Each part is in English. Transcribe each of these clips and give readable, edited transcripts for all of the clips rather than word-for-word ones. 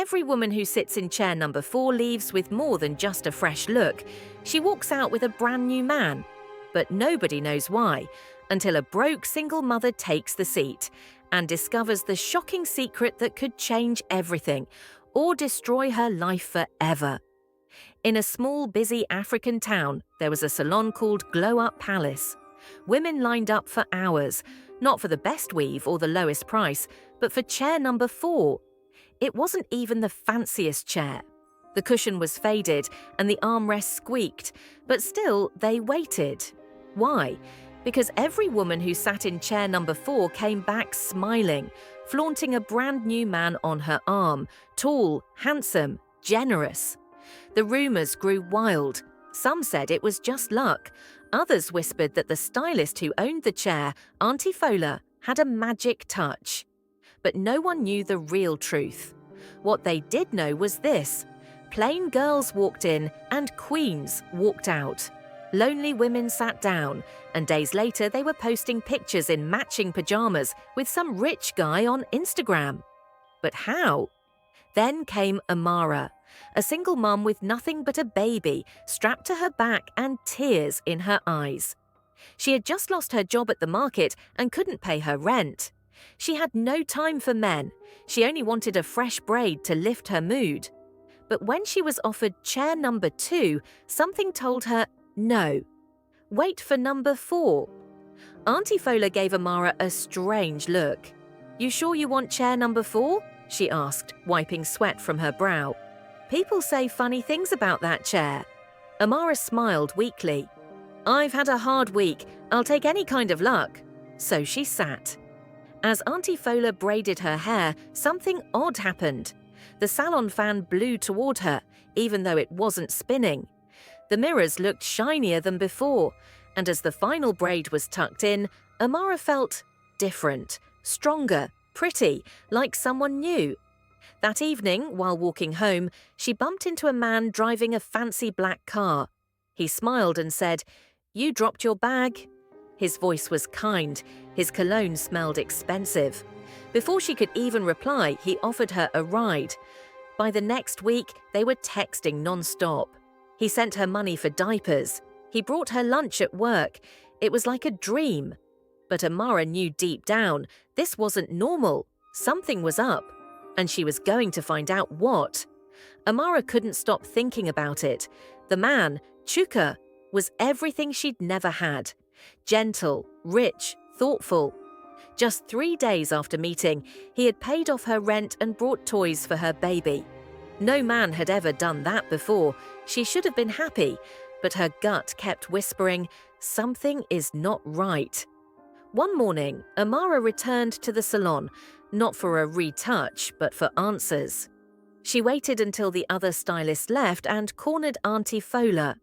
Every woman who sits in chair number 4 leaves with more than just a fresh look. She walks out with a brand new man. But nobody knows why, until a broke single mother takes the seat and discovers the shocking secret that could change everything or destroy her life forever. In a small, busy African town, there was a salon called Glow Up Palace. Women lined up for hours, not for the best weave or the lowest price, but for chair number 4. It wasn't even the fanciest chair. The cushion was faded and the armrest squeaked, but still they waited. Why? Because every woman who sat in chair number 4 came back smiling, flaunting a brand new man on her arm, tall, handsome, generous. The rumours grew wild. Some said it was just luck. Others whispered that the stylist who owned the chair, Auntie Fola, had a magic touch. But no one knew the real truth. What they did know was this: plain girls walked in and queens walked out. Lonely women sat down, and days later they were posting pictures in matching pajamas with some rich guy on Instagram. But how? Then came Amara, a single mum with nothing but a baby strapped to her back and tears in her eyes. She had just lost her job at the market and couldn't pay her rent. She had no time for men. She only wanted a fresh braid to lift her mood. But when she was offered chair number 2, something told her no. Wait for number 4. Auntie Fola gave Amara a strange look. "You sure you want chair number 4?" she asked, wiping sweat from her brow. "People say funny things about that chair." Amara smiled weakly. "I've had a hard week. I'll take any kind of luck." So she sat. As Auntie Fola braided her hair, something odd happened. The Salon fan blew toward her, even though it wasn't spinning. The mirrors looked shinier than before, and as the final braid was tucked in, Amara felt different, stronger, pretty, like someone new. That evening, while walking home, she bumped into a man driving a fancy black car. He smiled and said, "You dropped your bag." His voice was kind. His cologne smelled expensive. Before she could even reply, he offered her a ride. By the next week, they were texting non-stop. He sent her money for diapers. He brought her lunch at work. It was like a dream. But Amara knew deep down this wasn't normal. Something was up, and she was going to find out what. Amara couldn't stop thinking about it. The man, Chuka, was everything she'd never had. Gentle, rich, thoughtful. Just 3 days after meeting, he had paid off her rent and brought toys for her baby. No man had ever done that before. She should have been happy, but her gut kept whispering, something is not right. One morning, Amara returned to the salon, not for a retouch, but for answers. She waited until the other stylist left and cornered Auntie Fola.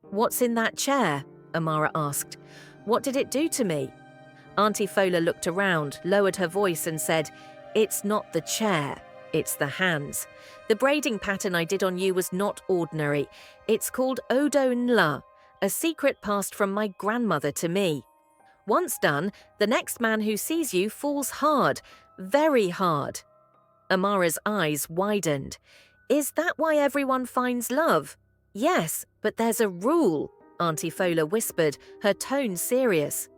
"What's in that chair?" Amara asked. "What did it do to me?" Auntie Fola looked around, lowered her voice and said, "It's not the chair, it's the hands. The braiding pattern I did on you was not ordinary. It's called Odo Nla, a secret passed from my grandmother to me. Once done, the next man who sees you falls hard, very hard." Amara's eyes widened. "Is that why everyone finds love?" "Yes, but there's a rule," Auntie Fola whispered, her tone serious.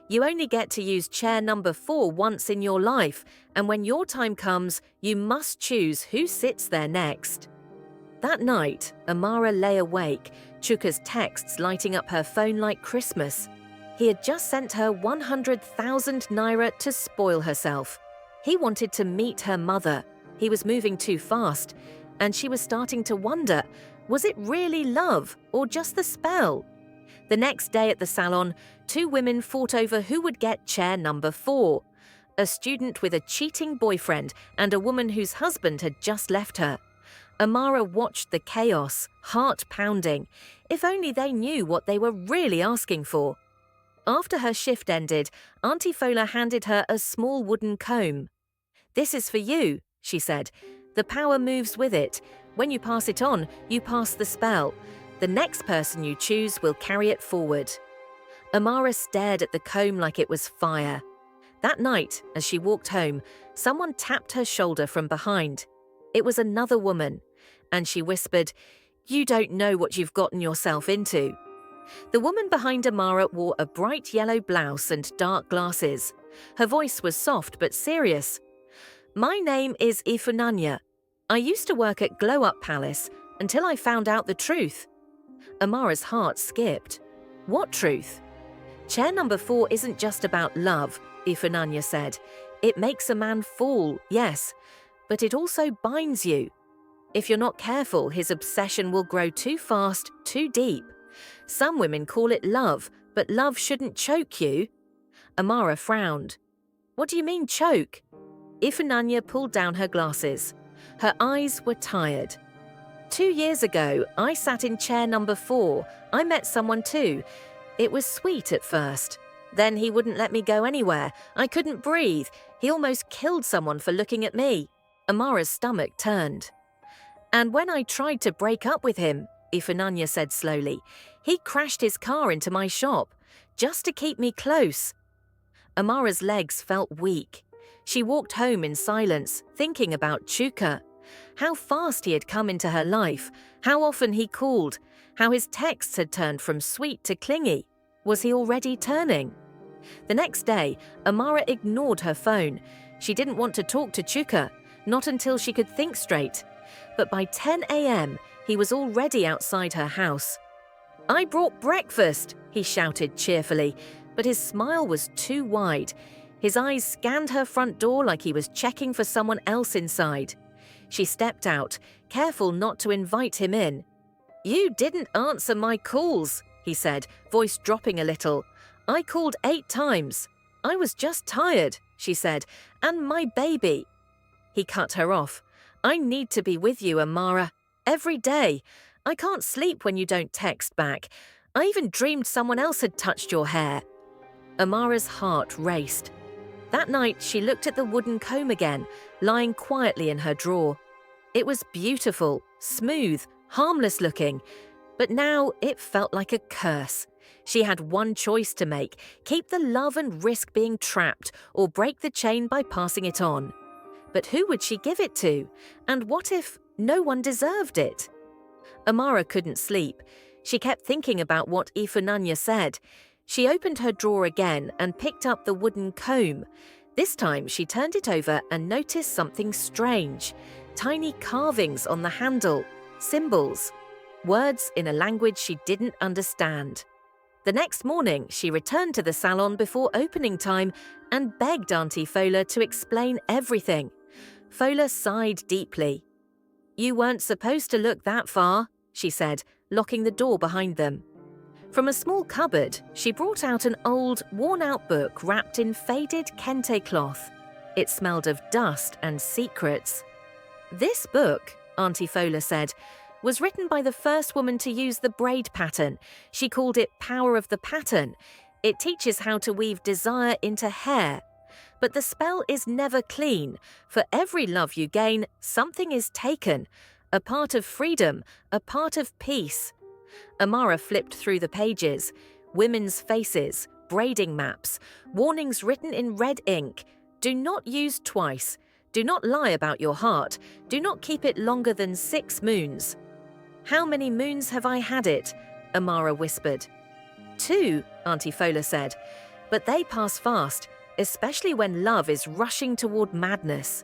"You only get to use chair number 4 once in your life, and when your time comes, you must choose who sits there next." That night, Amara lay awake, Chuka's texts lighting up her phone like Christmas. He had just sent her 100,000 naira to spoil herself. He wanted to meet her mother. He was moving too fast, and she was starting to wonder, was it really love or just the spell? The next day at the salon, 2 women fought over who would get chair number 4. A student with a cheating boyfriend and a woman whose husband had just left her. Amara watched the chaos, heart pounding. If only they knew what they were really asking for. After her shift ended, Auntie Fola handed her a small wooden comb. "This is for you," she said. "The power moves with it. When you pass it on, you pass the spell. The next person you choose will carry it forward." Amara stared at the comb like it was fire. That night, as she walked home, someone tapped her shoulder from behind. It was another woman, and she whispered, "You don't know what you've gotten yourself into." The woman behind Amara wore a bright yellow blouse and dark glasses. Her voice was soft but serious. "My name is Ifunanya. I used to work at Glow Up Palace until I found out the truth." Amara's heart skipped. "What truth?" "Chair number 4 isn't just about love," Ifunanya said. "It makes a man fall, yes, but it also binds you. If you're not careful, his obsession will grow too fast, too deep. Some women call it love, but love shouldn't choke you." Amara frowned. "What do you mean, choke?" Ifunanya pulled down her glasses. Her eyes were tired. 2 years ago, I sat in chair number 4. I met someone too. It was sweet at first. Then he wouldn't let me go anywhere. I couldn't breathe. He almost killed someone for looking at me." Amara's stomach turned. "And when I tried to break up with him," Ifunanya said slowly, "he crashed his car into my shop, just to keep me close." Amara's legs felt weak. She walked home in silence, thinking about Chuka. How fast he had come into her life, how often he called, how his texts had turned from sweet to clingy. Was he already turning? The next day, Amara ignored her phone. She didn't want to talk to Chuka, not until she could think straight. But by 10 a.m., he was already outside her house. "I brought breakfast," he shouted cheerfully, but his smile was too wide. His eyes scanned her front door like he was checking for someone else inside. She stepped out, careful not to invite him in. "You didn't answer my calls," he said, voice dropping a little. "I called 8 times. I was just tired," she said, "and my baby." He cut her off. "I need to be with you, Amara. Every day. I can't sleep when you don't text back. I even dreamed someone else had touched your hair." Amara's heart raced. That night, she looked at the wooden comb again, lying quietly in her drawer. It was beautiful, smooth, harmless looking, but now it felt like a curse. She had one choice to make: keep the love and risk being trapped, or break the chain by passing it on. But who would she give it to? And what if no one deserved it? Amara couldn't sleep. She kept thinking about what Ifunanya said. She opened her drawer again and picked up the wooden comb. This time she turned it over and noticed something strange. Tiny carvings on the handle, symbols, words in a language she didn't understand. The next morning, she returned to the salon before opening time and begged Auntie Fola to explain everything. Fola sighed deeply. "You weren't supposed to look that far," she said, locking the door behind them. From a small cupboard, she brought out an old, worn-out book wrapped in faded kente cloth. It smelled of dust and secrets. "This book," Auntie Fola said, "was written by the first woman to use the braid pattern. She called it Power of the Pattern. It teaches how to weave desire into hair. But the spell is never clean. For every love you gain, something is taken. A part of freedom, a part of peace." Amara flipped through the pages. Women's faces, braiding maps, warnings written in red ink. "Do not use twice. Do not lie about your heart. Do not keep it longer than 6 moons. "How many moons have I had it?" Amara whispered. 2, Auntie Fola said. "But they pass fast, especially when love is rushing toward madness."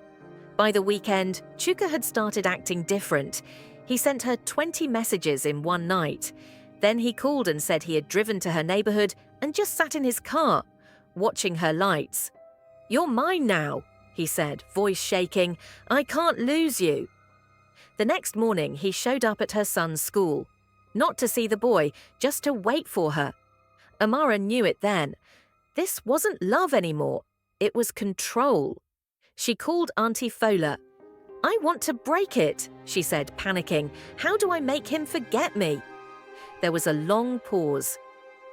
By the weekend, Chuka had started acting different. He sent her 20 messages in one night. Then he called and said he had driven to her neighborhood and just sat in his car, watching her lights. "You're mine now," he said, voice shaking. "I can't lose you." The next morning, he showed up at her son's school. Not to see the boy, just to wait for her. Amara knew it then. This wasn't love anymore. It was control. She called Auntie Fola. "I want to break it," she said, panicking. "How do I make him forget me?" There was a long pause.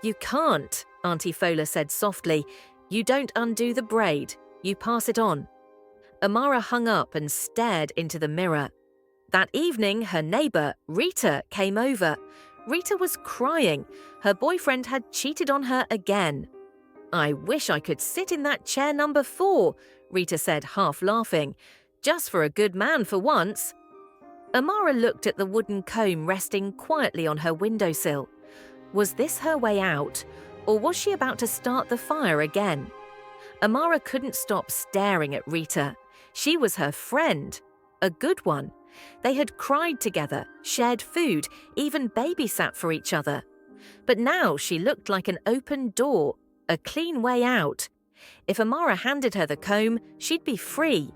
"You can't," Auntie Fola said softly. "You don't undo the braid. You pass it on." Amara hung up and stared into the mirror. That evening, her neighbor, Rita, came over. Rita was crying. Her boyfriend had cheated on her again. "I wish I could sit in that chair number 4, Rita said, half laughing. Just for a good man for once." Amara looked at the wooden comb resting quietly on her windowsill. Was this her way out, or was she about to start the fire again? Amara couldn't stop staring at Rita. She was her friend, a good one. They had cried together, shared food, even babysat for each other. But now she looked like an open door, a clean way out. If Amara handed her the comb, she'd be free.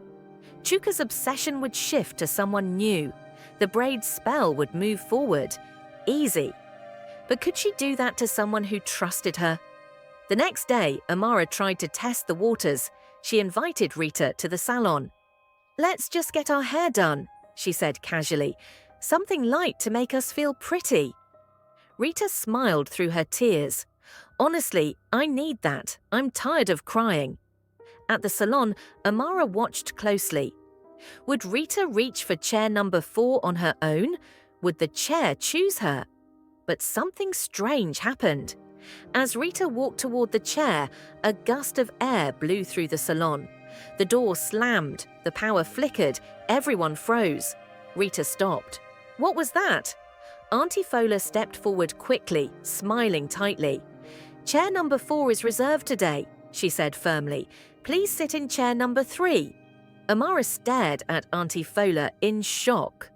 Chuka's obsession would shift to someone new. The braid spell would move forward. Easy. But could she do that to someone who trusted her? The next day, Amara tried to test the waters. She invited Rita to the salon. "Let's just get our hair done," she said casually. "Something light to make us feel pretty." Rita smiled through her tears. "Honestly, I need that. I'm tired of crying." At the salon, Amara watched closely. Would Rita reach for chair number 4 on her own? Would the chair choose her? But something strange happened. As Rita walked toward the chair, a gust of air blew through the salon. The door slammed, the power flickered, everyone froze. Rita stopped. What was that? Auntie Fola stepped forward quickly, smiling tightly. "Chair number 4 is reserved today," she said firmly. "Please sit in chair number 3. Amara stared at Auntie Fola in shock.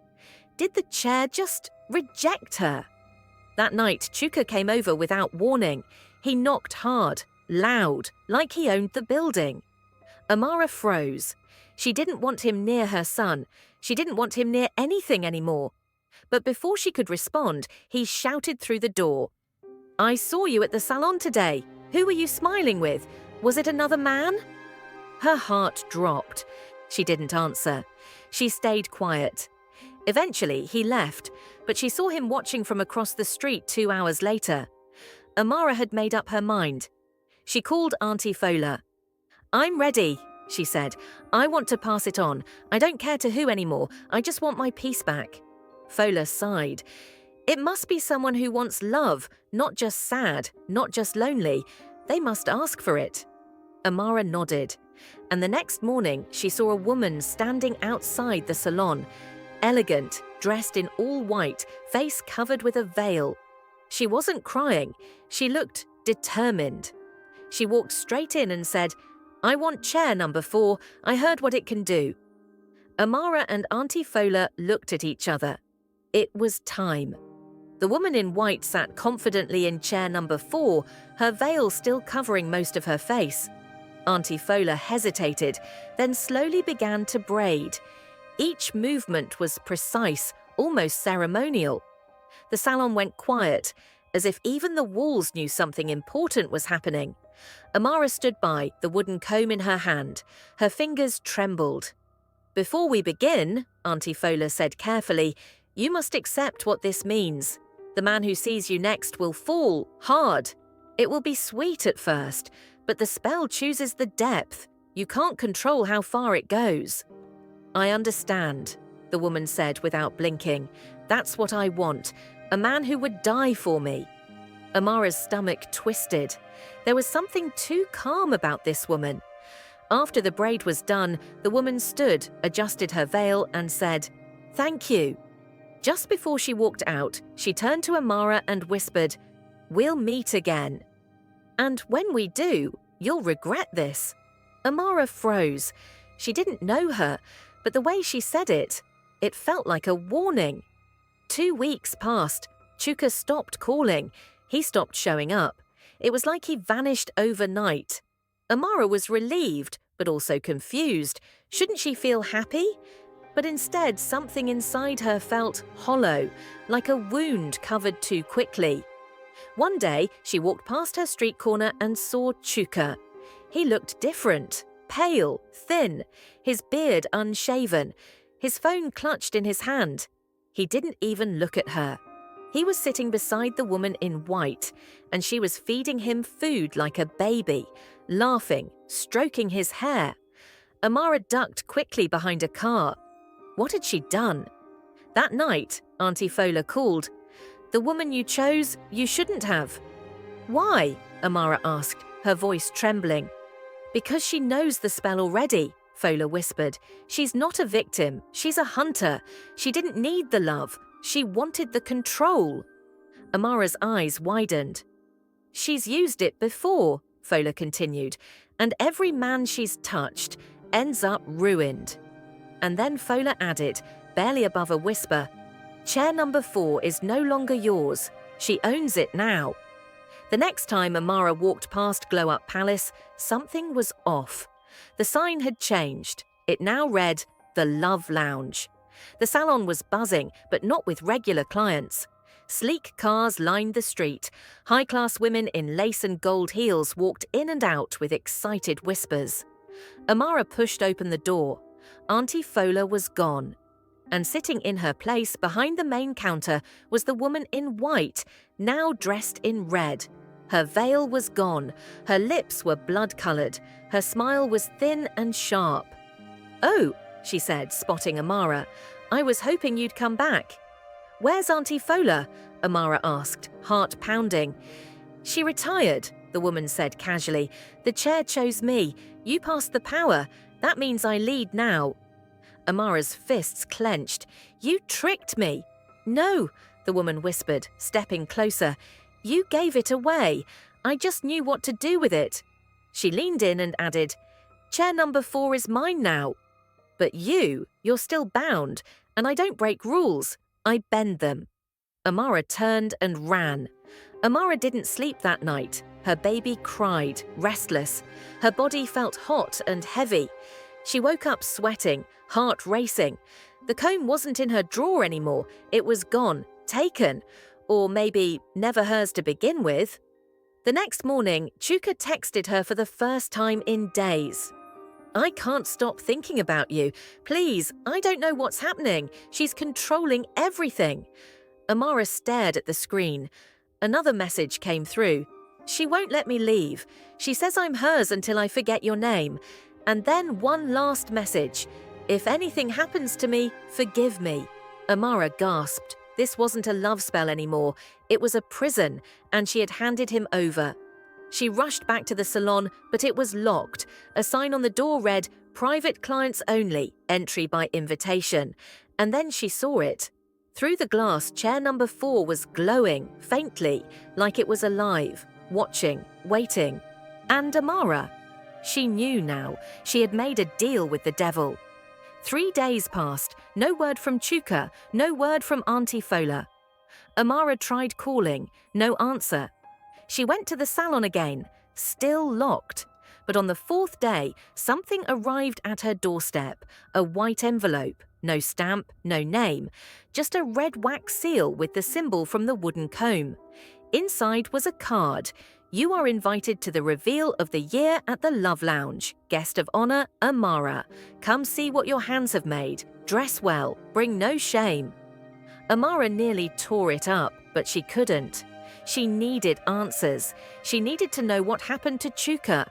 Did the chair just reject her? That night, Chuka came over without warning. He knocked hard, loud, like he owned the building. Amara froze. She didn't want him near her son. She didn't want him near anything anymore. But before she could respond, he shouted through the door. "I saw you at the salon today. Who were you smiling with? Was it another man?" Her heart dropped. She didn't answer. She stayed quiet. Eventually, he left, but she saw him watching from across the street 2 hours later. Amara had made up her mind. She called Auntie Fola. "I'm ready," she said. "I want to pass it on. I don't care to who anymore. I just want my peace back." Fola sighed. "It must be someone who wants love, not just sad, not just lonely. They must ask for it." Amara nodded. And the next morning, she saw a woman standing outside the salon, elegant, dressed in all white, face covered with a veil. She wasn't crying. She looked determined. She walked straight in and said, "I want chair number 4. I heard what it can do." Amara and Auntie Fola looked at each other. It was time. The woman in white sat confidently in chair number 4, her veil still covering most of her face. Auntie Fola hesitated, then slowly began to braid. Each movement was precise, almost ceremonial. The salon went quiet, as if even the walls knew something important was happening. Amara stood by, the wooden comb in her hand. Her fingers trembled. "Before we begin," Auntie Fola said carefully, "you must accept what this means. The man who sees you next will fall hard. It will be sweet at first, but the spell chooses the depth. You can't control how far it goes." "I understand," the woman said without blinking. "That's what I want. A man who would die for me." Amara's stomach twisted. There was something too calm about this woman. After the braid was done, the woman stood, adjusted her veil, and said, "Thank you." Just before she walked out, she turned to Amara and whispered, "We'll meet again. And when we do, you'll regret this." Amara froze. She didn't know her, but the way she said it felt like a warning. 2 weeks passed. Chuka stopped calling. He stopped showing up. It was like he vanished overnight. Amara was relieved, but also confused. Shouldn't she feel happy? But instead, something inside her felt hollow, like a wound covered too quickly. One day, she walked past her street corner and saw Chuka. He looked different, pale, thin, his beard unshaven, his phone clutched in his hand. He didn't even look at her. He was sitting beside the woman in white, and she was feeding him food like a baby, laughing, stroking his hair. Amara ducked quickly behind a car. What had she done? That night, Auntie Fola called. "The woman you chose, you shouldn't have." "Why?" Amara asked, her voice trembling. "Because she knows the spell already. Fola whispered. "She's not a victim. She's a hunter. She didn't need the love. She wanted the control." Amara's eyes widened. "She's used it before," Fola continued, "and every man she's touched ends up ruined." And then Fola added, barely above a whisper, "Chair number 4 is no longer yours. She owns it now." The next time Amara walked past Glow Up Palace, something was off. The sign had changed. It now read, "The Love Lounge." The salon was buzzing, but not with regular clients. Sleek cars lined the street. High-class women in lace and gold heels walked in and out with excited whispers. Amara pushed open the door. Auntie Fola was gone. And sitting in her place behind the main counter was the woman in white, now dressed in red. Her veil was gone. Her lips were blood-coloured. Her smile was thin and sharp. "Oh," she said, spotting Amara. "I was hoping you'd come back." "Where's Auntie Fola?" Amara asked, heart pounding. "She retired," the woman said casually. "The chair chose me. You passed the power. That means I lead now." Amara's fists clenched. "You tricked me." "No," the woman whispered, stepping closer. "You gave it away. I just knew what to do with it." She leaned in and added, "Chair number 4 is mine now." "But you're still bound, and I don't break rules. I bend them." Amara turned and ran. Amara didn't sleep that night. Her baby cried, restless. Her body felt hot and heavy. She woke up sweating, heart racing. The comb wasn't in her drawer anymore. It was gone, taken. Or maybe never hers to begin with. The next morning, Chuka texted her for the first time in days. "I can't stop thinking about you. Please, I don't know what's happening. She's controlling everything." Amara stared at the screen. Another message came through. "She won't let me leave. She says I'm hers until I forget your name." And then one last message. "If anything happens to me, forgive me." Amara gasped. This wasn't a love spell anymore. It was a prison, and she had handed him over. She rushed back to the salon, but it was locked. A sign on the door read, "Private clients only, entry by invitation." And then she saw it. Through the glass, chair number 4 was glowing, faintly, like it was alive, watching, waiting. And Amara. She knew now. She had made a deal with the devil. 3 days passed. No word from Chuka, no word from Auntie Fola. Amara tried calling, no answer. She went to the salon again, still locked. But on the 4th day, something arrived at her doorstep. A white envelope, no stamp, no name, just a red wax seal with the symbol from the wooden comb. Inside was a card. "You are invited to the reveal of the year at the Love Lounge. Guest of honor, Amara. Come see what your hands have made. Dress well. Bring no shame." Amara nearly tore it up, but she couldn't. She needed answers. She needed to know what happened to Chuka.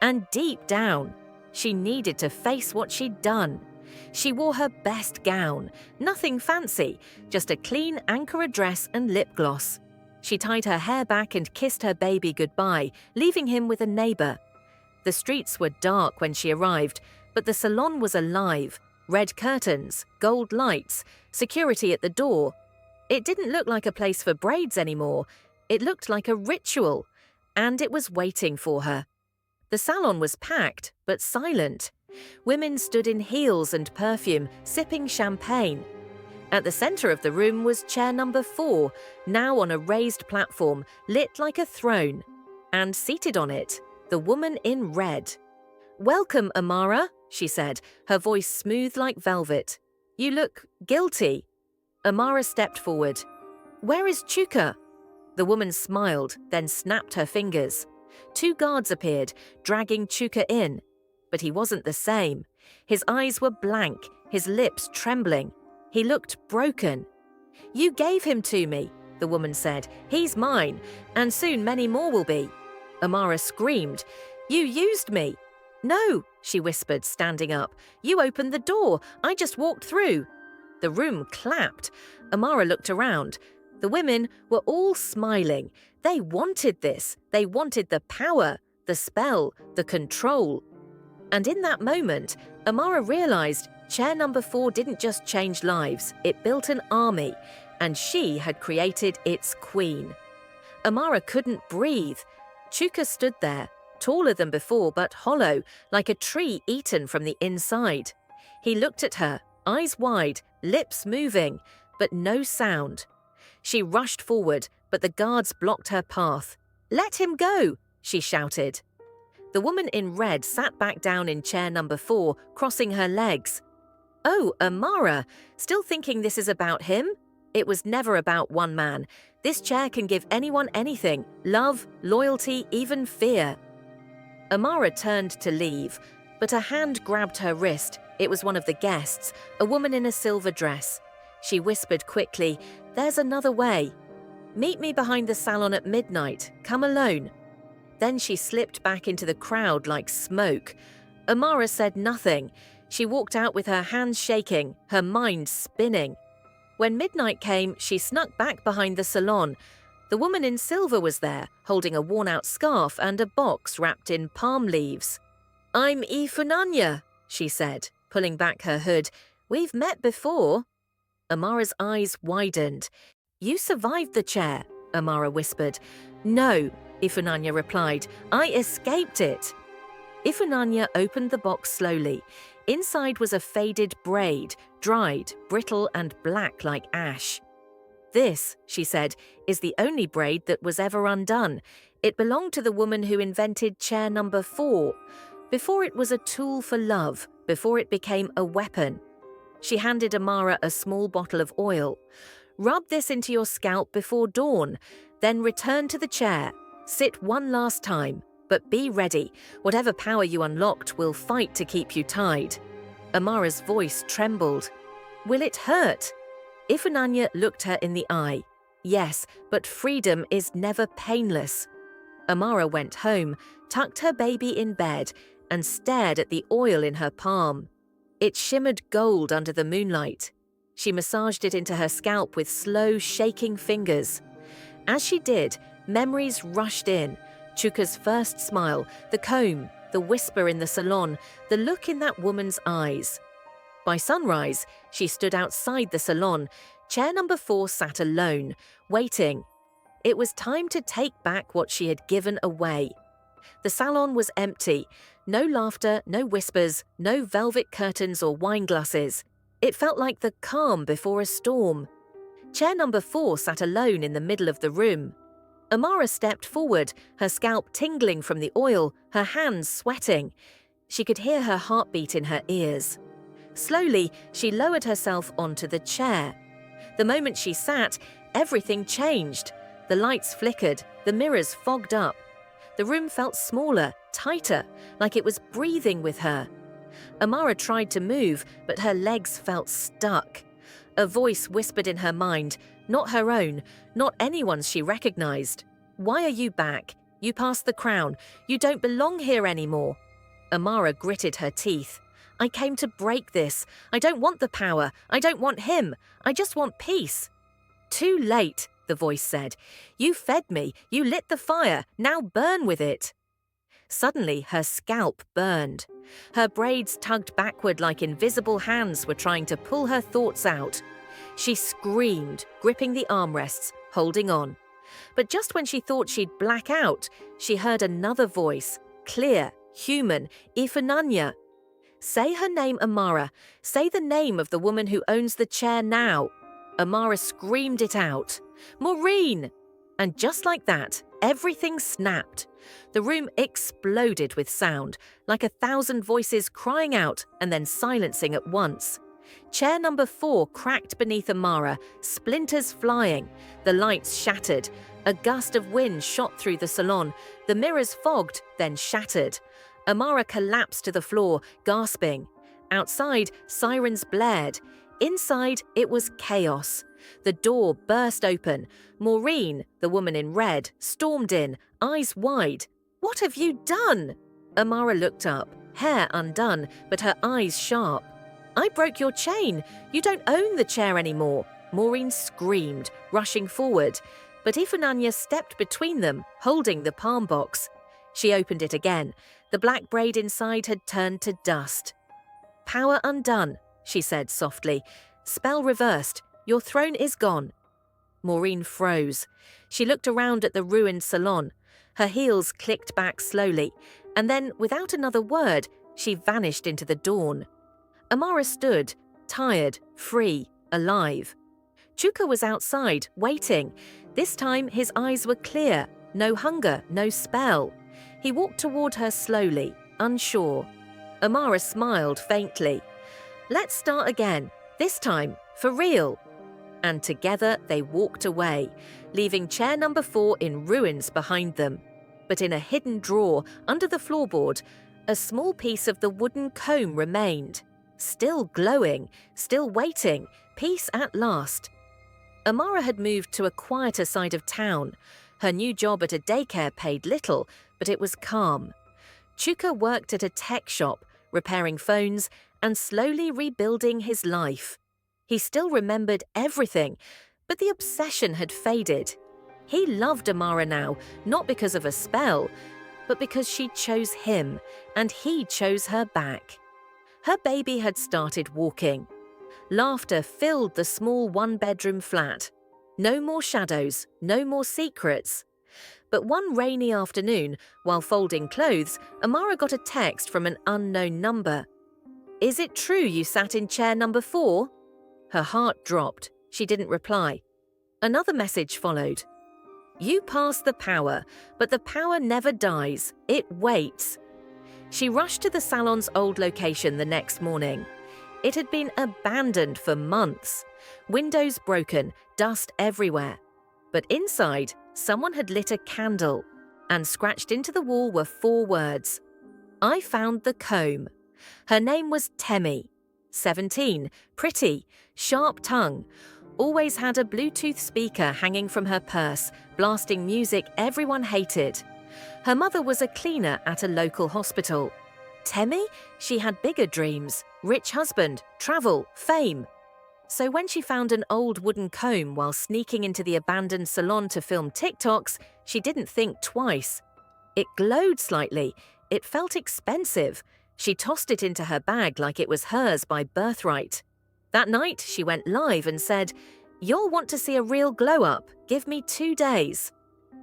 And deep down, she needed to face what she'd done. She wore her best gown. Nothing fancy, just a clean Ankara dress and lip gloss. She tied her hair back and kissed her baby goodbye, leaving him with a neighbor. The streets were dark when she arrived, but the salon was alive. Red curtains, gold lights, security at the door. It didn't look like a place for braids anymore. It looked like a ritual, and it was waiting for her. The salon was packed, but silent. Women stood in heels and perfume, sipping champagne. At the center of the room was chair number 4, now on a raised platform, lit like a throne. And seated on it, the woman in red. "Welcome, Amara," she said, her voice smooth like velvet. "You look guilty." Amara stepped forward. "Where is Chuka?" The woman smiled, then snapped her fingers. 2 guards appeared, dragging Chuka in. But he wasn't the same. His eyes were blank, his lips trembling. He looked broken. "You gave him to me," the woman said. "He's mine, and soon many more will be." Amara screamed. "You used me." "No," she whispered, standing up. "You opened the door. I just walked through." The room clapped. Amara looked around. The women were all smiling. They wanted this. They wanted the power, the spell, the control. And in that moment, Amara realized chair number 4 didn't just change lives, it built an army, and she had created its queen. Amara couldn't breathe. Chuka stood there, taller than before but hollow, like a tree eaten from the inside. He looked at her, eyes wide, lips moving, but no sound. She rushed forward, but the guards blocked her path. "Let him go!" she shouted. The woman in red sat back down in chair number 4, crossing her legs. "Oh, Amara, still thinking this is about him? It was never about one man. This chair can give anyone anything, love, loyalty, even fear." Amara turned to leave, but a hand grabbed her wrist. It was one of the guests, a woman in a silver dress. She whispered quickly, "There's another way. Meet me behind the salon at midnight. Come alone." Then she slipped back into the crowd like smoke. Amara said nothing. She walked out with her hands shaking, her mind spinning. When midnight came, she snuck back behind the salon. The woman in silver was there, holding a worn-out scarf and a box wrapped in palm leaves. "I'm Ifunanya," she said, pulling back her hood. "We've met before." Amara's eyes widened. "You survived the chair," Amara whispered. "No," Ifunanya replied. "I escaped it." Ifunanya opened the box slowly. Inside was a faded braid, dried, brittle and black like ash. "This," she said, "is the only braid that was ever undone. It belonged to the woman who invented chair number 4. Before it was a tool for love, before it became a weapon." She handed Amara a small bottle of oil. "Rub this into your scalp before dawn, then return to the chair. Sit one last time, but be ready. Whatever power you unlocked will fight to keep you tied." Amara's voice trembled. "Will it hurt?" Ifunanya looked her in the eye. "Yes, but freedom is never painless." Amara went home, tucked her baby in bed, and stared at the oil in her palm. It shimmered gold under the moonlight. She massaged it into her scalp with slow, shaking fingers. As she did, memories rushed in. Chuka's first smile, the comb, the whisper in the salon, the look in that woman's eyes. By sunrise, she stood outside the salon. Chair number 4 sat alone, waiting. It was time to take back what she had given away. The salon was empty. No laughter, no whispers, no velvet curtains or wine glasses. It felt like the calm before a storm. Chair number 4 sat alone in the middle of the room. Amara stepped forward, her scalp tingling from the oil, her hands sweating. She could hear her heartbeat in her ears. Slowly, she lowered herself onto the chair. The moment she sat, everything changed. The lights flickered, the mirrors fogged up. The room felt smaller, tighter, like it was breathing with her. Amara tried to move, but her legs felt stuck. A voice whispered in her mind, not her own, not anyone's she recognized. "Why are you back? You passed the crown. You don't belong here anymore." Amara gritted her teeth. "I came to break this. I don't want the power. I don't want him. I just want peace." "Too late," the voice said. "You fed me. You lit the fire. Now burn with it." Suddenly, her scalp burned. Her braids tugged backward like invisible hands were trying to pull her thoughts out. She screamed, gripping the armrests, holding on. But just when she thought she'd black out, she heard another voice, clear, human, Ifunanya. "Say her name, Amara. Say the name of the woman who owns the chair now." Amara screamed it out. "Maureen!" And just like that, everything snapped. The room exploded with sound, like 1,000 voices crying out and then silencing at once. Chair number 4 cracked beneath Amara, splinters flying. The lights shattered. A gust of wind shot through the salon. The mirrors fogged, then shattered. Amara collapsed to the floor, gasping. Outside, sirens blared. Inside, it was chaos. The door burst open. Maureen, the woman in red, stormed in, eyes wide. "What have you done?" Amara looked up, hair undone, but her eyes sharp. "I broke your chain. You don't own the chair anymore." Maureen screamed, rushing forward. But Ifunanya stepped between them, holding the palm box. She opened it again. The black braid inside had turned to dust. "Power undone," she said softly. "Spell reversed. Your throne is gone." Maureen froze. She looked around at the ruined salon. Her heels clicked back slowly, and then, without another word, she vanished into the dawn. Amara stood, tired, free, alive. Chuka was outside, waiting. This time his eyes were clear, no hunger, no spell. He walked toward her slowly, unsure. Amara smiled faintly. "Let's start again, this time, for real." And together they walked away, leaving chair number 4 in ruins behind them. But in a hidden drawer under the floorboard, a small piece of the wooden comb remained. Still glowing, still waiting, peace at last. Amara had moved to a quieter side of town. Her new job at a daycare paid little, but it was calm. Chuka worked at a tech shop, repairing phones and slowly rebuilding his life. He still remembered everything, but the obsession had faded. He loved Amara now, not because of a spell, but because she chose him, and he chose her back. Her baby had started walking. Laughter filled the small one-bedroom flat. No more shadows, no more secrets. But one rainy afternoon, while folding clothes, Amara got a text from an unknown number. "Is it true you sat in chair number 4? Her heart dropped. She didn't reply. Another message followed. "You pass the power, but the power never dies. It waits." She rushed to the Salon's old location the next morning. It had been abandoned for months. Windows broken, dust everywhere. But inside, someone had lit a candle, and scratched into the wall were 4 words. "I found the comb." Her name was Temi. 17, pretty, sharp tongue, always had a Bluetooth speaker hanging from her purse, blasting music everyone hated. Her mother was a cleaner at a local hospital. Temi? She had bigger dreams: rich husband, travel, fame. So when she found an old wooden comb while sneaking into the abandoned salon to film TikToks, she didn't think twice. It glowed slightly. It felt expensive. She tossed it into her bag like it was hers by birthright. That night, she went live and said, "You'll want to see a real glow-up. Give me 2 days."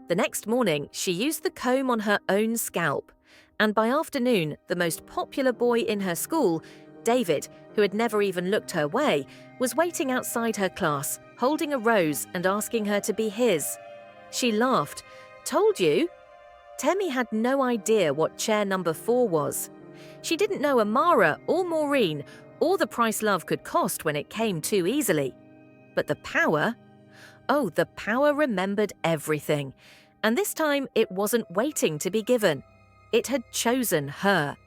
The next morning, she used the comb on her own scalp. And by afternoon, the most popular boy in her school, David, who had never even looked her way, was waiting outside her class, holding a rose and asking her to be his. She laughed. "Told you?" Temi had no idea what chair number 4 was. She didn't know Amara or Maureen or the price love could cost when it came too easily. But the power? Oh, the power remembered everything. And this time it wasn't waiting to be given. It had chosen her.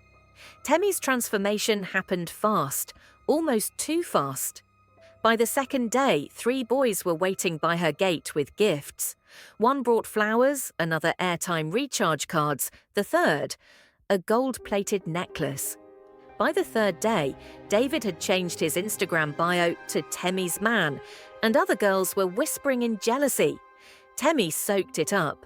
Temi's transformation happened fast, almost too fast. By the second day, 3 boys were waiting by her gate with gifts. One brought flowers, another airtime recharge cards, the third, a gold-plated necklace. By the 3rd day, David had changed his Instagram bio to Temi's man, and other girls were whispering in jealousy. Temi soaked it up.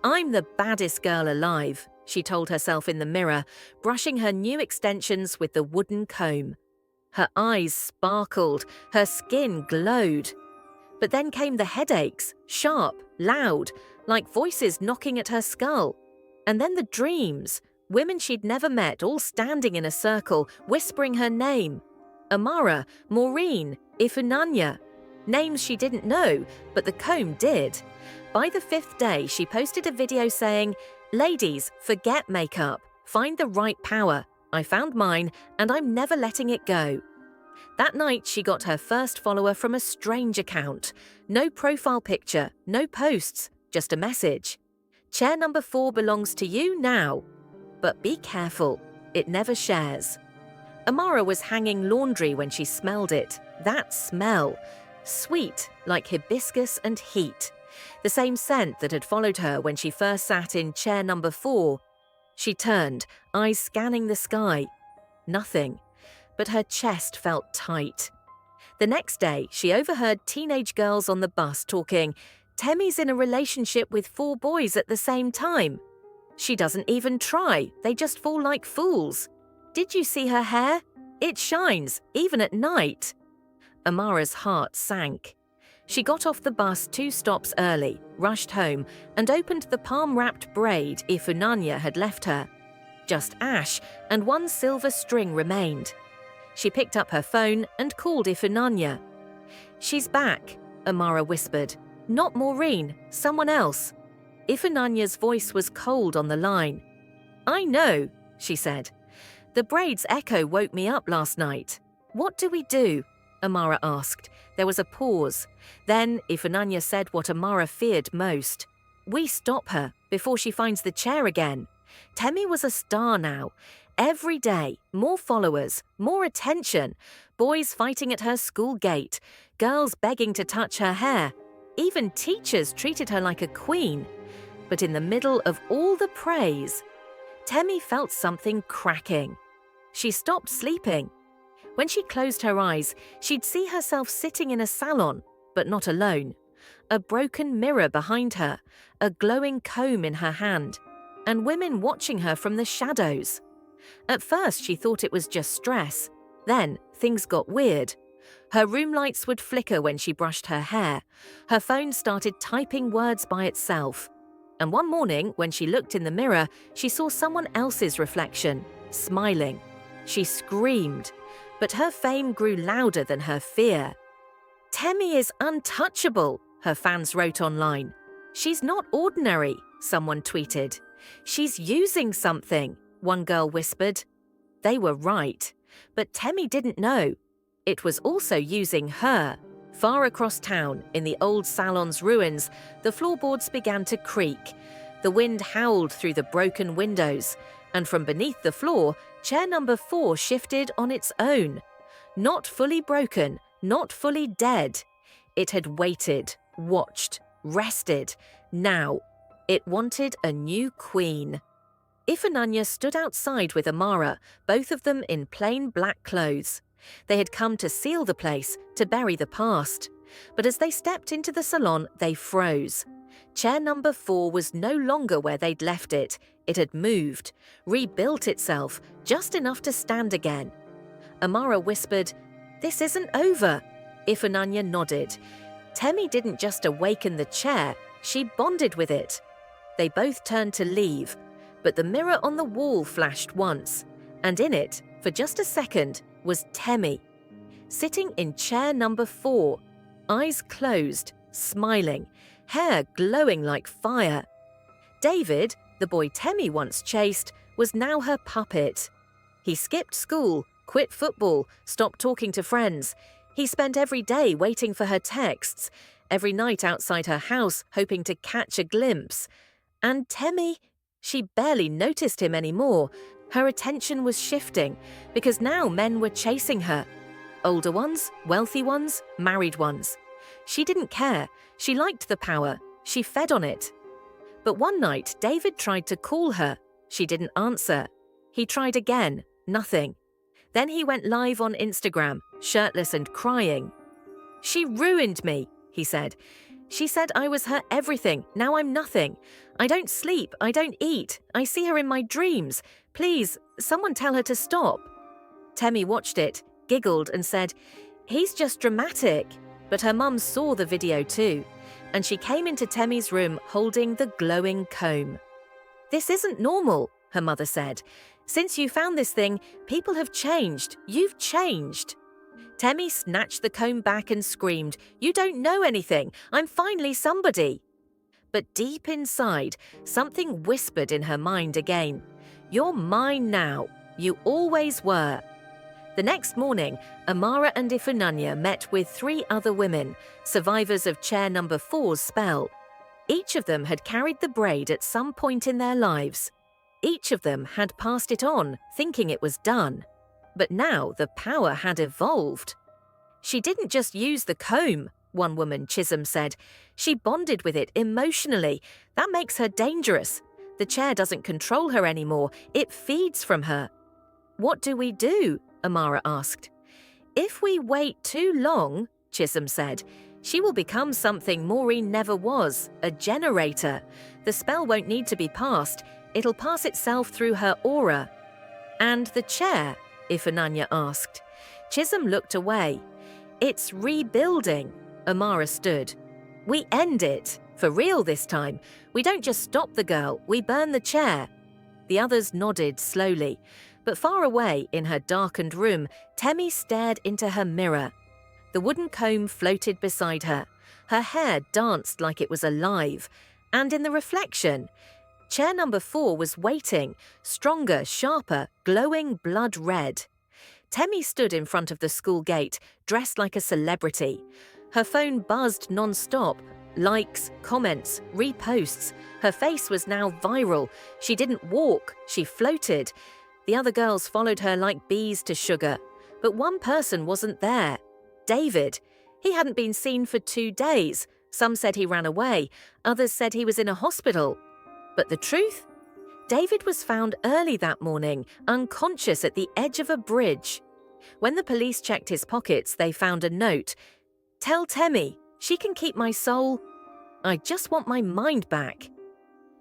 "I'm the baddest girl alive," she told herself in the mirror, brushing her new extensions with the wooden comb. Her eyes sparkled, her skin glowed. But then came the headaches, sharp, loud, like voices knocking at her skull. And then the dreams. Women she'd never met all standing in a circle, whispering her name. Amara, Maureen, Ifunanya. Names she didn't know, but the comb did. By the 5th day, she posted a video saying, "Ladies, forget makeup. Find the right power. I found mine, and I'm never letting it go." That night, she got her first follower from a strange account. No profile picture, no posts, just a message. "Chair number 4 belongs to you now. But be careful, it never shares." Amara was hanging laundry when she smelled it. That smell. Sweet, like hibiscus and heat. The same scent that had followed her when she first sat in chair number 4. She turned, eyes scanning the sky. Nothing. But her chest felt tight. The next day, she overheard teenage girls on the bus talking, "Temi's in a relationship with 4 boys at the same time." She doesn't even try, they just fall like fools. Did you see her hair? It shines, even at night. Amara's heart sank. She got off the bus 2 stops early, rushed home, and opened the palm-wrapped braid Ifunanya had left her. Just ash and 1 silver string remained. She picked up her phone and called Ifunanya. "She's back," Amara whispered. "Not Maureen, someone else." Ifunanya's voice was cold on the line. "I know," she said. "The braid's echo woke me up last night." "What do we do?" Amara asked. There was a pause. Then Ifunanya said what Amara feared most. "We stop her before she finds the chair again." Temi was a star now. Every day, more followers, more attention, boys fighting at her school gate, girls begging to touch her hair. Even teachers treated her like a queen. But in the middle of all the praise, Temi felt something cracking. She stopped sleeping. When she closed her eyes, she'd see herself sitting in a salon, but not alone. A broken mirror behind her, a glowing comb in her hand, and women watching her from the shadows. At first, she thought it was just stress. Then, things got weird. Her room lights would flicker when she brushed her hair. Her phone started typing words by itself. And one morning, when she looked in the mirror, she saw someone else's reflection, smiling. She screamed, but her fame grew louder than her fear. "Temi is untouchable," her fans wrote online. "She's not ordinary," someone tweeted. "She's using something," one girl whispered. They were right, but Temi didn't know. It was also using her. Far across town, in the old Salon's ruins, the floorboards began to creak. The wind howled through the broken windows, and from beneath the floor, chair number 4 shifted on its own. Not fully broken, not fully dead. It had waited, watched, rested. Now, it wanted a new queen. Ifunanya stood outside with Amara, both of them in plain black clothes. They had come to seal the place, to bury the past. But as they stepped into the salon, they froze. Chair number 4 was no longer where they'd left it. It had moved, rebuilt itself, just enough to stand again. Amara whispered, "This isn't over." Ifunanya nodded. Temi didn't just awaken the chair, she bonded with it. They both turned to leave, but the mirror on the wall flashed once, and in it, for just a second, was Temi, sitting in chair number 4, eyes closed, smiling, hair glowing like fire. David, the boy Temi once chased, was now her puppet. He skipped school, quit football, stopped talking to friends. He spent every day waiting for her texts, every night outside her house hoping to catch a glimpse. And Temi, she barely noticed him anymore. Her attention was shifting, because now men were chasing her. Older ones, wealthy ones, married ones. She didn't care. She liked the power. She fed on it. But one night, David tried to call her. She didn't answer. He tried again. Nothing. Then he went live on Instagram, shirtless and crying. "She ruined me," he said. "She said I was her everything. Now I'm nothing. I don't sleep. I don't eat. I see her in my dreams. Please, someone tell her to stop." Temi watched it, giggled and said, "He's just dramatic." But her mum saw the video too, and she came into Temi's room holding the glowing comb. "This isn't normal," her mother said. "Since you found this thing, people have changed. You've changed." Temi snatched the comb back and screamed, "You don't know anything. I'm finally somebody." But deep inside, something whispered in her mind again. "You're mine now. You always were." The next morning, Amara and Ifunanya met with 3 other women, survivors of chair number 4's spell. Each of them had carried the braid at some point in their lives. Each of them had passed it on, thinking it was done. But now the power had evolved. "She didn't just use the comb," one woman, Chisholm, said. "She bonded with it emotionally. That makes her dangerous. The chair doesn't control her anymore. It feeds from her." "What do we do?" Amara asked. "If we wait too long," Chisholm said, "she will become something Maureen never was, a generator. The spell won't need to be passed. it'll pass itself through her aura. And the chair? Ifunanya asked. Chisholm looked away. It's rebuilding, Amara stood. We end it. For real this time. We don't just stop the girl, we burn the chair. The others nodded slowly, but far away in her darkened room, Temi stared into her mirror. The wooden comb floated beside her. Her hair danced like it was alive. And in the reflection, chair number 4 was waiting, stronger, sharper, glowing blood red. Temi stood in front of the school gate, dressed like a celebrity. Her phone buzzed non-stop. Likes, comments, reposts. Her face was now viral. She didn't walk, she floated. The other girls followed her like bees to sugar. But one person wasn't there. David. He hadn't been seen for 2 days. Some said he ran away. Others said he was in a hospital. But the truth? David was found early that morning, unconscious at the edge of a bridge. When the police checked his pockets, they found a note. Tell Temi, she can keep my soul. I just want my mind back.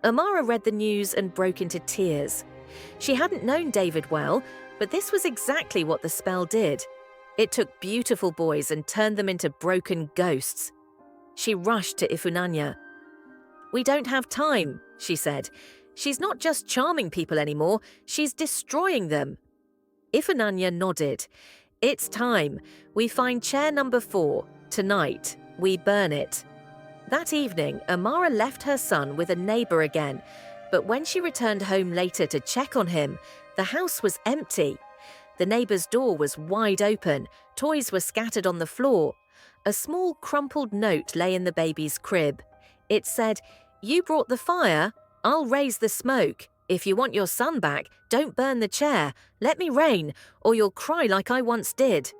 Amara read the news and broke into tears. She hadn't known David well, but this was exactly what the spell did. It took beautiful boys and turned them into broken ghosts. She rushed to Ifunanya. We don't have time, she said. She's not just charming people anymore, she's destroying them. Ifunanya nodded. It's time. We find chair number 4. Tonight, we burn it. That evening, Amara left her son with a neighbour again, but when she returned home later to check on him, the house was empty. The neighbour's door was wide open, toys were scattered on the floor. A small crumpled note lay in the baby's crib. It said, You brought the fire, I'll raise the smoke. If you want your son back, don't burn the chair. Let me reign, or you'll cry like I once did.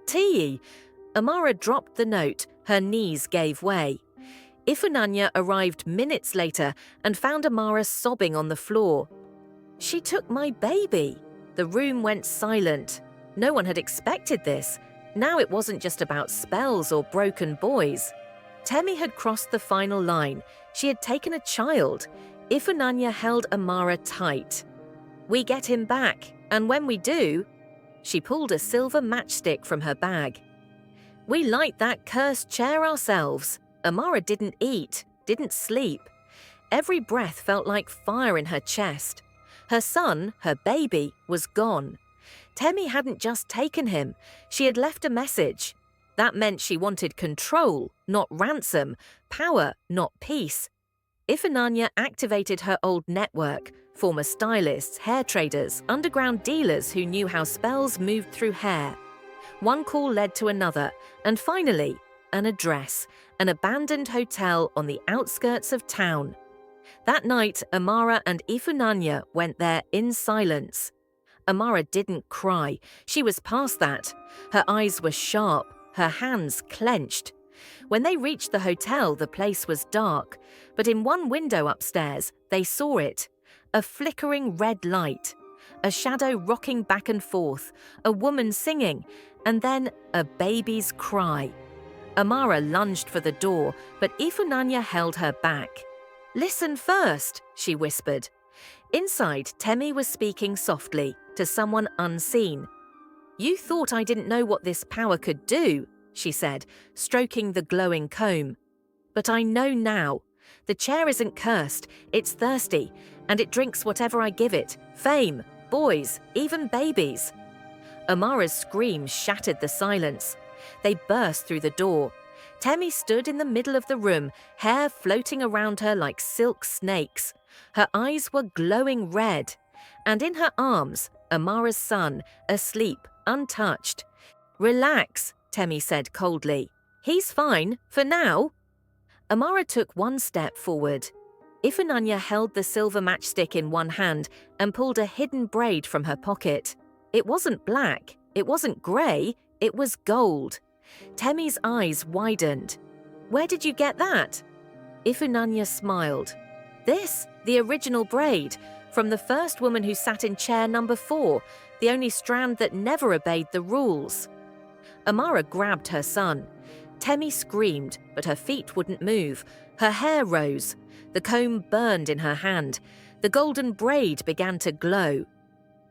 Tea! Amara dropped the note. Her knees gave way. Ifunanya arrived minutes later and found Amara sobbing on the floor. She took my baby. The room went silent. No one had expected this. Now it wasn't just about spells or broken boys. Temi had crossed the final line. She had taken a child. Ifunanya held Amara tight. We get him back, and when we do, she pulled a silver matchstick from her bag. We light that cursed chair ourselves. Amara didn't eat, didn't sleep. Every breath felt like fire in her chest. Her son, her baby, was gone. Temi hadn't just taken him. She had left a message. That meant she wanted control, not ransom, power, not peace. Ifunanya activated her old network, former stylists, hair traders, underground dealers who knew how spells moved through hair. One call led to another, and finally, an address, an abandoned hotel on the outskirts of town. That night, Amara and Ifunanya went there in silence. Amara didn't cry. She was past that. Her eyes were sharp, her hands clenched. When they reached the hotel, the place was dark, but in one window upstairs, they saw it. A flickering red light, a shadow rocking back and forth, a woman singing, and then a baby's cry. Amara lunged for the door, but Ifunanya held her back. Listen first, she whispered. Inside, Temi was speaking softly to someone unseen. You thought I didn't know what this power could do, she said, stroking the glowing comb. But I know now. The chair isn't cursed, it's thirsty, and it drinks whatever I give it. Fame, boys, even babies. Amara's scream shattered the silence. They burst through the door. Temi stood in the middle of the room, hair floating around her like silk snakes. Her eyes were glowing red. And in her arms, Amara's son, asleep, untouched. Relax, Temi said coldly. He's fine, for now. Amara took one step forward. Ifunanya held the silver matchstick in one hand and pulled a hidden braid from her pocket. It wasn't black, it wasn't grey, it was gold. Temi's eyes widened. Where did you get that? Ifunanya smiled. This, the original braid, from the first woman who sat in chair number 4, the only strand that never obeyed the rules. Amara grabbed her son. Temi screamed, but her feet wouldn't move. Her hair rose. The comb burned in her hand. The golden braid began to glow.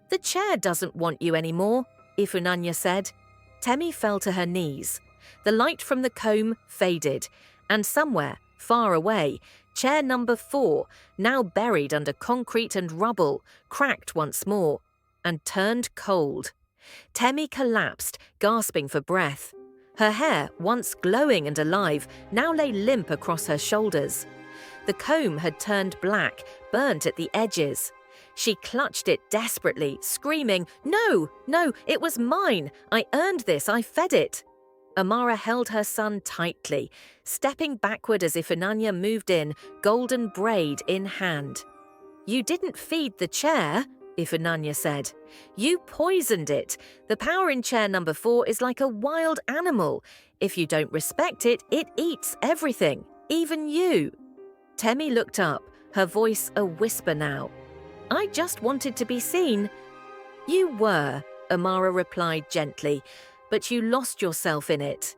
"The chair doesn't want you anymore," Ifunanya said. Temi fell to her knees. The light from the comb faded, and somewhere, far away, chair number 4, now buried under concrete and rubble, cracked once more and turned cold. Temi collapsed, gasping for breath. Her hair, once glowing and alive, now lay limp across her shoulders. The comb had turned black, burnt at the edges. She clutched it desperately, screaming, "No, no, it was mine! I earned this, I fed it!" Amara held her son tightly, stepping backward as Ifunanya moved in, golden braid in hand. "You didn't feed the chair," Ifunanya said. "You poisoned it. The power in chair number 4 is like a wild animal. If you don't respect it, it eats everything, even you." Temi looked up, her voice a whisper now. "I just wanted to be seen." "You were," Amara replied gently, "but you lost yourself in it."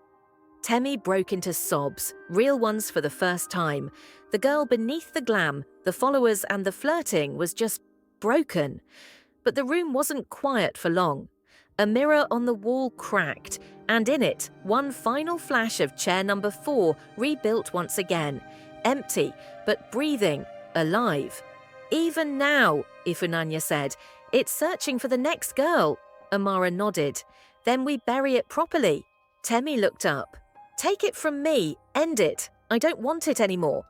Temi broke into sobs, real ones for the first time. The girl beneath the glam, the followers and the flirting was just broken. But the room wasn't quiet for long. A mirror on the wall cracked, and in it, one final flash of chair number 4 rebuilt once again, empty, but breathing, alive. "Even now," Ifunanya said, "it's searching for the next girl." Amara nodded. "Then we bury it properly." Temi looked up. "Take it from me, end it. I don't want it anymore."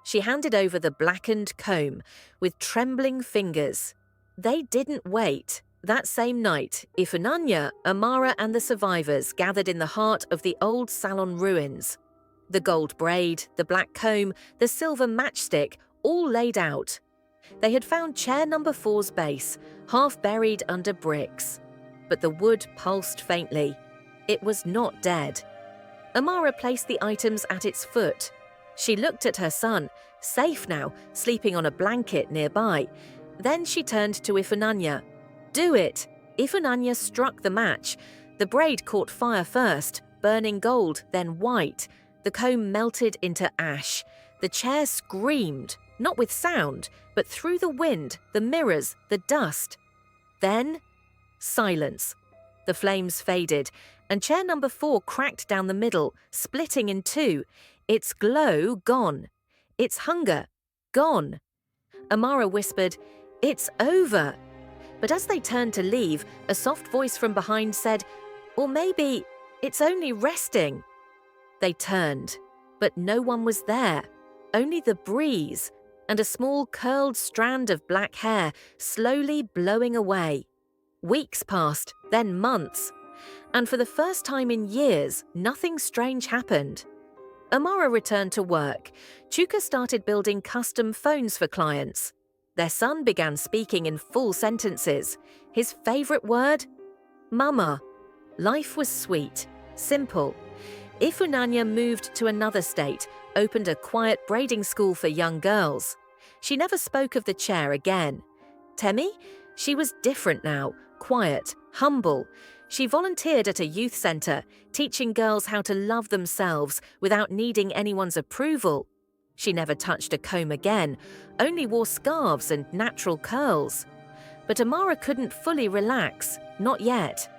She handed over the blackened comb with trembling fingers. They didn't wait. That same night, Ifunanya, Amara and the survivors gathered in the heart of the old Salon ruins. The gold braid, the black comb, the silver matchstick, all laid out. They had found chair number 4's base, half buried under bricks. But the wood pulsed faintly. It was not dead. Amara placed the items at its foot. She looked at her son, safe now, sleeping on a blanket nearby. Then she turned to Ifunanya. "Do it!" Ifunanya struck the match. The braid caught fire first, burning gold, then white. The comb melted into ash. The chair screamed, not with sound, but through the wind, the mirrors, the dust. Then, silence. The flames faded, and chair number 4 cracked down the middle, splitting in two. Its glow gone. Its hunger gone. Amara whispered, "It's over." But as they turned to leave, a soft voice from behind said, "Or maybe it's only resting." They turned, but no one was there. Only the breeze and a small curled strand of black hair slowly blowing away. Weeks passed, then months. And for the first time in years, nothing strange happened. Amara returned to work. Chuka started building custom phones for clients. Their son began speaking in full sentences. His favorite word? Mama. Life was sweet, simple. Ifunanya moved to another state, opened a quiet braiding school for young girls. She never spoke of the chair again. Temi? She was different now, quiet, humble. She volunteered at a youth centre, teaching girls how to love themselves without needing anyone's approval. She never touched a comb again, only wore scarves and natural curls. But Amara couldn't fully relax, not yet.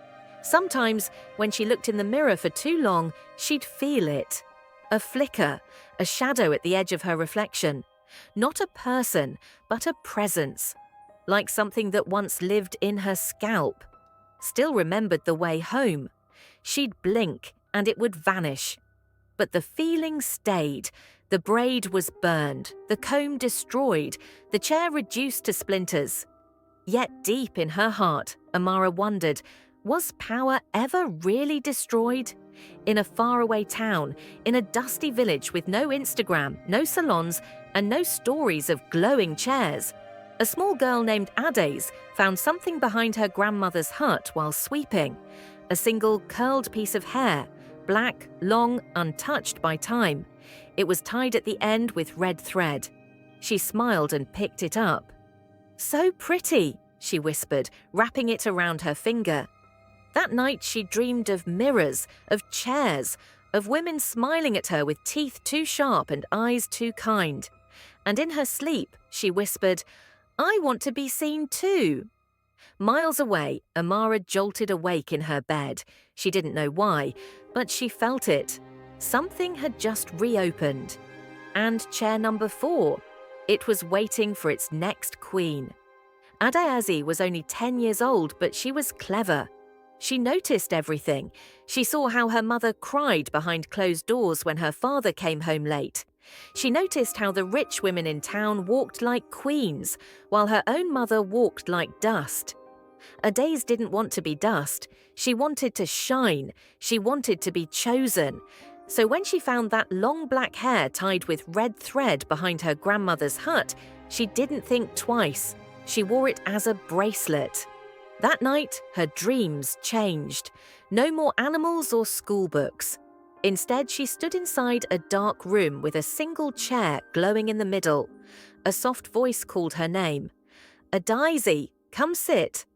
Sometimes, when she looked in the mirror for too long, she'd feel it. A flicker, a shadow at the edge of her reflection. Not a person, but a presence. Like something that once lived in her scalp. Still remembered the way home. She'd blink, and it would vanish. But the feeling stayed. The braid was burned, the comb destroyed, the chair reduced to splinters. Yet deep in her heart, Amara wondered, was power ever really destroyed? In a faraway town, in a dusty village with no Instagram, no salons, and no stories of glowing chairs, a small girl named Adaeze found something behind her grandmother's hut while sweeping. A single curled piece of hair, black, long, untouched by time. It was tied at the end with red thread. She smiled and picked it up. "So pretty," she whispered, wrapping it around her finger. That night she dreamed of mirrors, of chairs, of women smiling at her with teeth too sharp and eyes too kind. And in her sleep, she whispered, I want to be seen too. Miles away, Amara jolted awake in her bed. She didn't know why, but she felt it. Something had just reopened. And chair number 4. It was waiting for its next queen. Adaeze was only 10 years old, but she was clever. She noticed everything. She saw how her mother cried behind closed doors when her father came home late. She noticed how the rich women in town walked like queens, while her own mother walked like dust. Adaeze didn't want to be dust. She wanted to shine. She wanted to be chosen. So when she found that long black hair tied with red thread behind her grandmother's hut, she didn't think twice. She wore it as a bracelet. That night, her dreams changed. No more animals or school books. Instead, she stood inside a dark room with a single chair glowing in the middle. A soft voice called her name. "Adaeze, come sit."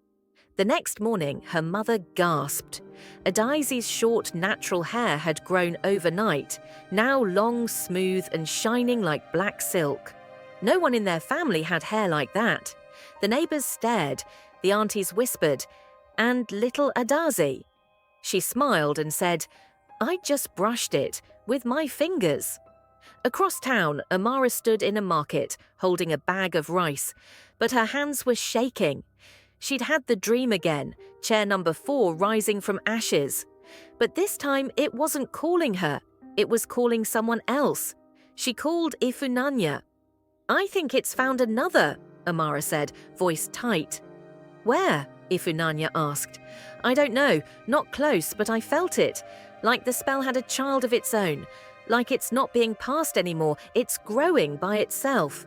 The next morning, her mother gasped. Adaeze's short, natural hair had grown overnight, now long, smooth, and shining like black silk. No one in their family had hair like that. The neighbors stared, the aunties whispered, and little Adaeze. She smiled and said, "I just brushed it with my fingers." Across town, Amara stood in a market, holding a bag of rice, but her hands were shaking. She'd had the dream again, chair number 4 rising from ashes. But this time it wasn't calling her, it was calling someone else. She called Ifunanya. "I think it's found another," Amara said, voice tight. "Where?" Ifunanya asked. "I don't know, not close, but I felt it. Like the spell had a child of its own. Like it's not being passed anymore, it's growing by itself."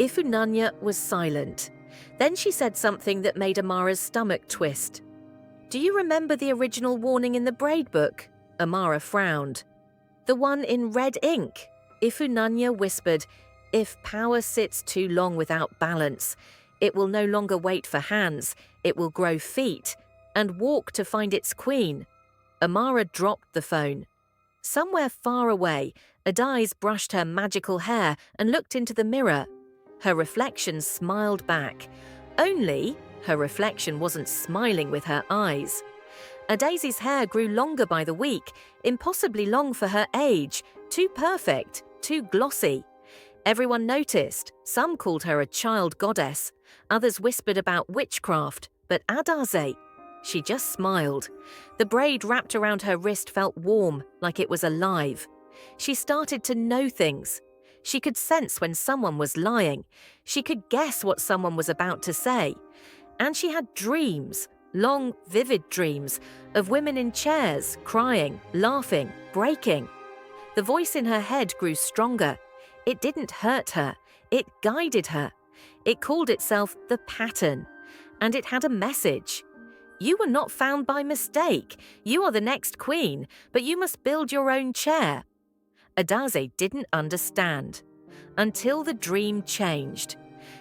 Ifunanya was silent. Then she said something that made Amara's stomach twist. "Do you remember the original warning in the braid book?" Amara frowned. "The one in red ink?" Ifunanya whispered, "If power sits too long without balance, it will no longer wait for hands, it will grow feet, and walk to find its queen." Amara dropped the phone. Somewhere far away, Adaeze brushed her magical hair and looked into the mirror. Her reflection smiled back. Only, her reflection wasn't smiling with her eyes. Adaeze's hair grew longer by the week, impossibly long for her age, too perfect, too glossy. Everyone noticed. Some called her a child goddess. Others whispered about witchcraft, but Adaeze, she just smiled. The braid wrapped around her wrist felt warm, like it was alive. She started to know things. She could sense when someone was lying. She could guess what someone was about to say. And she had dreams, long, vivid dreams, of women in chairs, crying, laughing, breaking. The voice in her head grew stronger. It didn't hurt her. It guided her. It called itself the pattern. And it had a message. "You were not found by mistake. You are the next queen, but you must build your own chair." Adaeze didn't understand. Until the dream changed.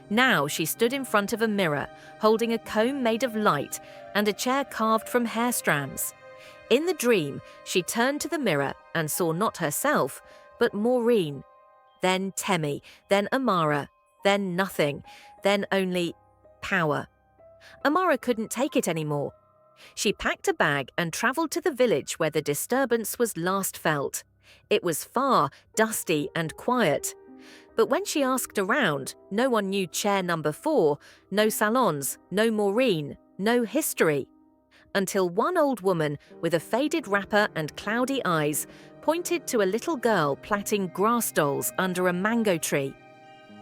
Now she stood in front of a mirror, holding a comb made of light and a chair carved from hair strands. In the dream, she turned to the mirror and saw not herself, but Maureen. Then Temi, then Amara, then nothing, then only power. Amara couldn't take it anymore. She packed a bag and travelled to the village where the disturbance was last felt. It was far, dusty and quiet. But when she asked around, no one knew chair number 4, no Salons, no Maureen, no history. Until one old woman with a faded wrapper and cloudy eyes pointed to a little girl plaiting grass dolls under a mango tree.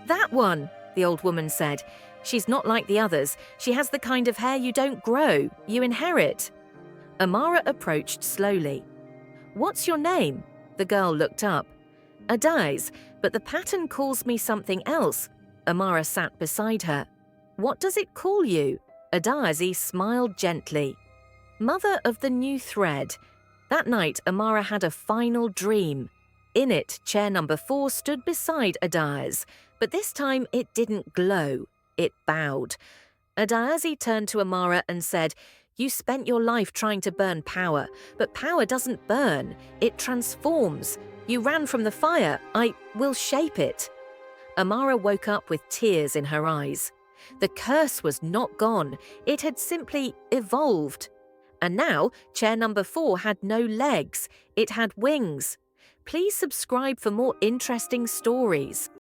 "That one," the old woman said. "She's not like the others. She has the kind of hair you don't grow, you inherit." Amara approached slowly. "What's your name?" The girl looked up. "Adaeze, but the pattern calls me something else." Amara sat beside her. "What does it call you?" Adaeze smiled gently. "Mother of the new thread." That night, Amara had a final dream. In it, chair number 4 stood beside Adaeze, but this time it didn't glow. It bowed. Adaeze turned to Amara and said, "You spent your life trying to burn power, but power doesn't burn, it transforms. You ran from the fire, I will shape it." Amara woke up with tears in her eyes. The curse was not gone, it had simply evolved. And now, chair number 4 had no legs, it had wings. Please subscribe for more interesting stories.